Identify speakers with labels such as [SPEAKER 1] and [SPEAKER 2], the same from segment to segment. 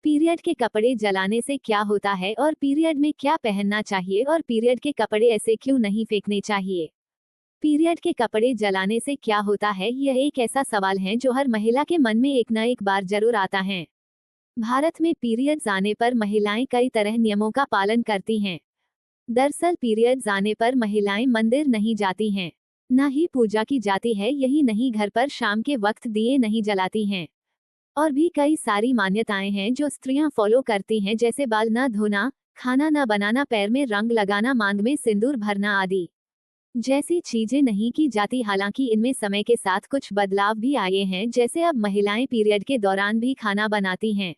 [SPEAKER 1] Period के कपड़े जलाने से क्या होता है और पीरियड में क्या पहनना चाहिए और पीरियड के कपड़े ऐसे क्यों नहीं फेंकने चाहिए। पीरियड के कपड़े जलाने से क्या होता है, यह एक ऐसा सवाल है जो हर महिला के मन में एक न एक बार जरूर आता है। भारत में पीरियड्स आने पर महिलाएं कई तरह नियमों का पालन करती हैं। दरअसल पीरियड्स आने पर महिलाएं मंदिर नहीं जाती हैं, न ही पूजा की जाती है, यही नहीं घर पर शाम के वक्त दिए नहीं जलाती हैं। और भी कई सारी मान्यताएं हैं जो स्त्रियां फॉलो करती हैं, जैसे बाल न धोना, खाना न बनाना, पैर में रंग लगाना, मांग में सिंदूर भरना आदि जैसी चीजें नहीं की जाती। हालांकि इनमें समय के साथ कुछ बदलाव भी आए हैं, जैसे अब महिलाएं पीरियड के दौरान भी खाना बनाती हैं।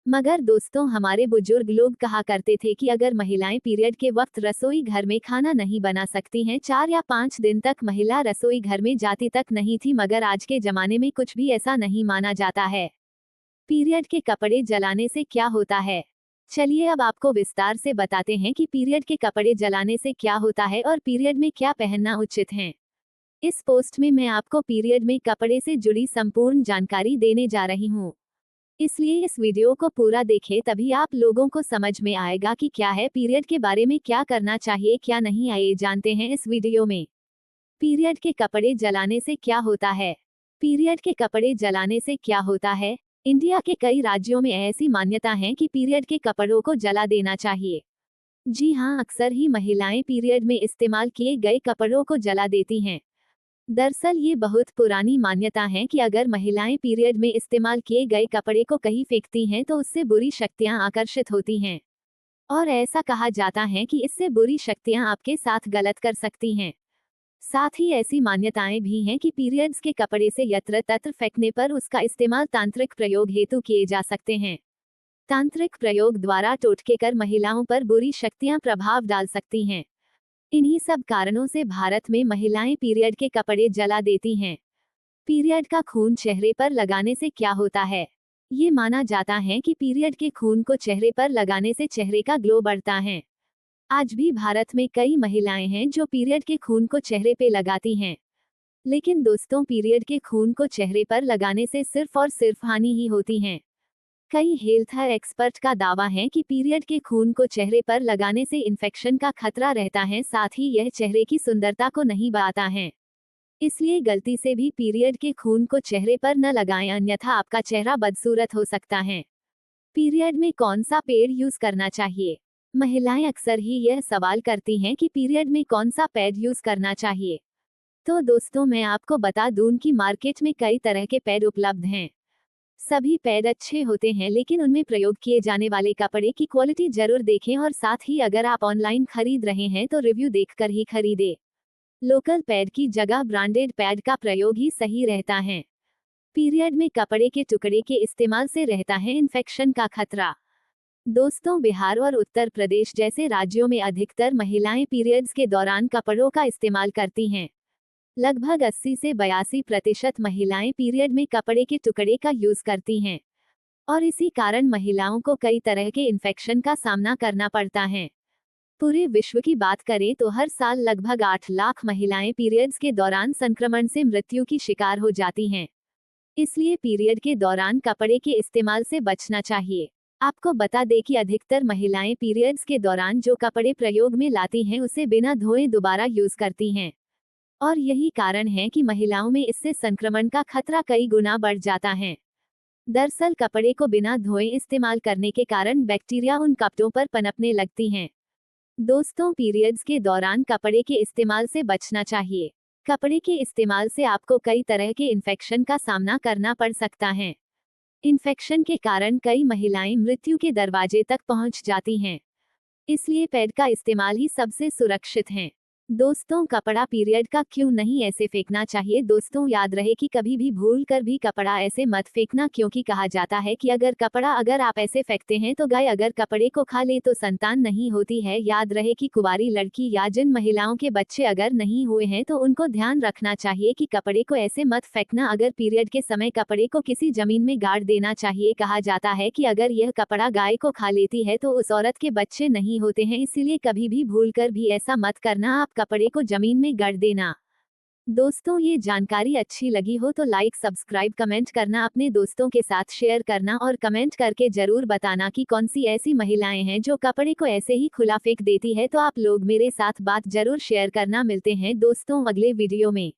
[SPEAKER 1] मगर दोस्तों, हमारे बुजुर्ग लोग कहा करते थे कि अगर महिलाएं पीरियड के वक्त रसोई घर में खाना नहीं बना सकती हैं, 4 या 5 दिन तक महिला रसोई घर में जाती तक नहीं थी। मगर आज के जमाने में कुछ भी ऐसा नहीं माना जाता है। पीरियड के कपड़े जलाने से क्या होता है, चलिए अब आपको विस्तार से बताते हैं कि पीरियड के कपड़े जलाने से क्या होता है और पीरियड में क्या पहनना उचित है। इस पोस्ट में मैं आपको पीरियड में कपड़े से जुड़ी संपूर्ण जानकारी देने जा रही हूँ, इसलिए इस वीडियो को पूरा देखें, तभी आप लोगों को समझ में आएगा कि क्या है पीरियड के बारे में, क्या करना चाहिए क्या नहीं। आइए जानते हैं इस वीडियो में। पीरियड के कपड़े जलाने से क्या होता है। पीरियड के कपड़े जलाने से क्या होता है। इंडिया के कई राज्यों में ऐसी मान्यता है कि पीरियड के कपड़ों को जला देना चाहिए। जी हाँ, अक्सर ही महिलाएं पीरियड में इस्तेमाल किए गए कपड़ों को जला देती हैं। दरअसल ये बहुत पुरानी मान्यता है कि अगर महिलाएं पीरियड में इस्तेमाल किए गए कपड़े को कहीं फेंकती हैं तो उससे बुरी शक्तियां आकर्षित होती हैं, और ऐसा कहा जाता है कि इससे बुरी शक्तियां आपके साथ गलत कर सकती हैं। साथ ही ऐसी मान्यताएं भी हैं कि पीरियड्स के कपड़े से यत्र तत्र फेंकने पर उसका इस्तेमाल तांत्रिक प्रयोग हेतु किए जा सकते हैं। तांत्रिक प्रयोग द्वारा टोटके कर महिलाओं पर बुरी शक्तियां प्रभाव डाल सकती हैं। इन्हीं सब कारणों से भारत में महिलाएं पीरियड के कपड़े जला देती हैं। पीरियड का खून चेहरे पर लगाने से क्या होता है। ये माना जाता है कि पीरियड के खून को चेहरे पर लगाने से चेहरे का ग्लो बढ़ता है। आज भी भारत में कई महिलाएं हैं जो पीरियड के खून को चेहरे पे लगाती हैं। लेकिन दोस्तों, पीरियड के खून को चेहरे पर लगाने से सिर्फ और सिर्फ हानि ही होती है। कई हेल्थ एक्सपर्ट का दावा है कि पीरियड के खून को चेहरे पर लगाने से इन्फेक्शन का खतरा रहता है, साथ ही यह चेहरे की सुंदरता को नहीं बढ़ाता है। इसलिए गलती से भी पीरियड के खून को चेहरे पर न लगाएं, अन्यथा आपका चेहरा बदसूरत हो सकता है। पीरियड में कौन सा पैड यूज करना चाहिए। महिलाएं अक्सर ही यह सवाल करती हैं कि पीरियड में कौन सा पैड यूज करना चाहिए। तो दोस्तों, मैं आपको बता दूं कि मार्केट में कई तरह के पैड उपलब्ध हैं। सभी पैड अच्छे होते हैं, लेकिन उनमें प्रयोग किए जाने वाले कपड़े की क्वालिटी जरूर देखें, और साथ ही अगर आप ऑनलाइन खरीद रहे हैं तो रिव्यू देखकर ही खरीदें। लोकल पैड की जगह ब्रांडेड पैड का प्रयोग ही सही रहता है। पीरियड में कपड़े के टुकड़े के इस्तेमाल से रहता है इन्फेक्शन का खतरा। दोस्तों, बिहार और उत्तर प्रदेश जैसे राज्यों में अधिकतर महिलाएं पीरियड्स के दौरान कपड़ों का इस्तेमाल करती हैं। लगभग 80 से 82% महिलाएं पीरियड में कपड़े के टुकड़े का यूज करती हैं, और इसी कारण महिलाओं को कई तरह के इन्फेक्शन का सामना करना पड़ता है। पूरे विश्व की बात करें तो हर साल लगभग 8 लाख महिलाएं पीरियड्स के दौरान संक्रमण से मृत्यु की शिकार हो जाती हैं। इसलिए पीरियड के दौरान कपड़े के इस्तेमाल से बचना चाहिए। आपको बता दें कि अधिकतर महिलाएं पीरियड्स के दौरान जो कपड़े प्रयोग में लाती हैं उसे बिना धोए दोबारा यूज करती हैं, और यही कारण है कि महिलाओं में इससे संक्रमण का खतरा कई गुना बढ़ जाता है। दरअसल कपड़े को बिना धोए इस्तेमाल करने के कारण बैक्टीरिया उन कपड़ों पर पनपने लगती हैं। दोस्तों, पीरियड्स के दौरान कपड़े के इस्तेमाल से बचना चाहिए। कपड़े के इस्तेमाल से आपको कई तरह के इन्फेक्शन का सामना करना पड़ सकता है। इन्फेक्शन के कारण कई महिलाएं मृत्यु के दरवाजे तक पहुंच जाती हैं। इसलिए पैड का इस्तेमाल ही सबसे सुरक्षित है। दोस्तों, कपड़ा पीरियड का क्यों नहीं ऐसे फेंकना चाहिए। दोस्तों, याद रहे कि कभी भी भूल कर भी कपड़ा ऐसे मत फेंकना, क्योंकि कहा जाता है कि अगर आप ऐसे फेंकते हैं तो गाय अगर कपड़े को खा ले तो संतान नहीं होती है। याद रहे कि कुंवारी लड़की या जिन महिलाओं के बच्चे अगर नहीं हुए हैं तो उनको ध्यान रखना चाहिए कि कपड़े को ऐसे मत फेंकना। अगर पीरियड के समय कपड़े को किसी जमीन में गाड़ देना चाहिए। कहा जाता है कि अगर यह कपड़ा गाय को खा लेती है तो उस औरत के बच्चे नहीं होते हैं, इसीलिए कभी भी भूल कर भी ऐसा मत करना, आप कपड़े को जमीन में गाड़ देना। दोस्तों ये जानकारी अच्छी लगी हो तो लाइक सब्सक्राइब कमेंट करना, अपने दोस्तों के साथ शेयर करना और कमेंट करके जरूर बताना कि कौन सी ऐसी महिलाएं हैं जो कपड़े को ऐसे ही खुला फेंक देती है। तो आप लोग मेरे साथ बात जरूर शेयर करना। मिलते हैं दोस्तों अगले वीडियो में।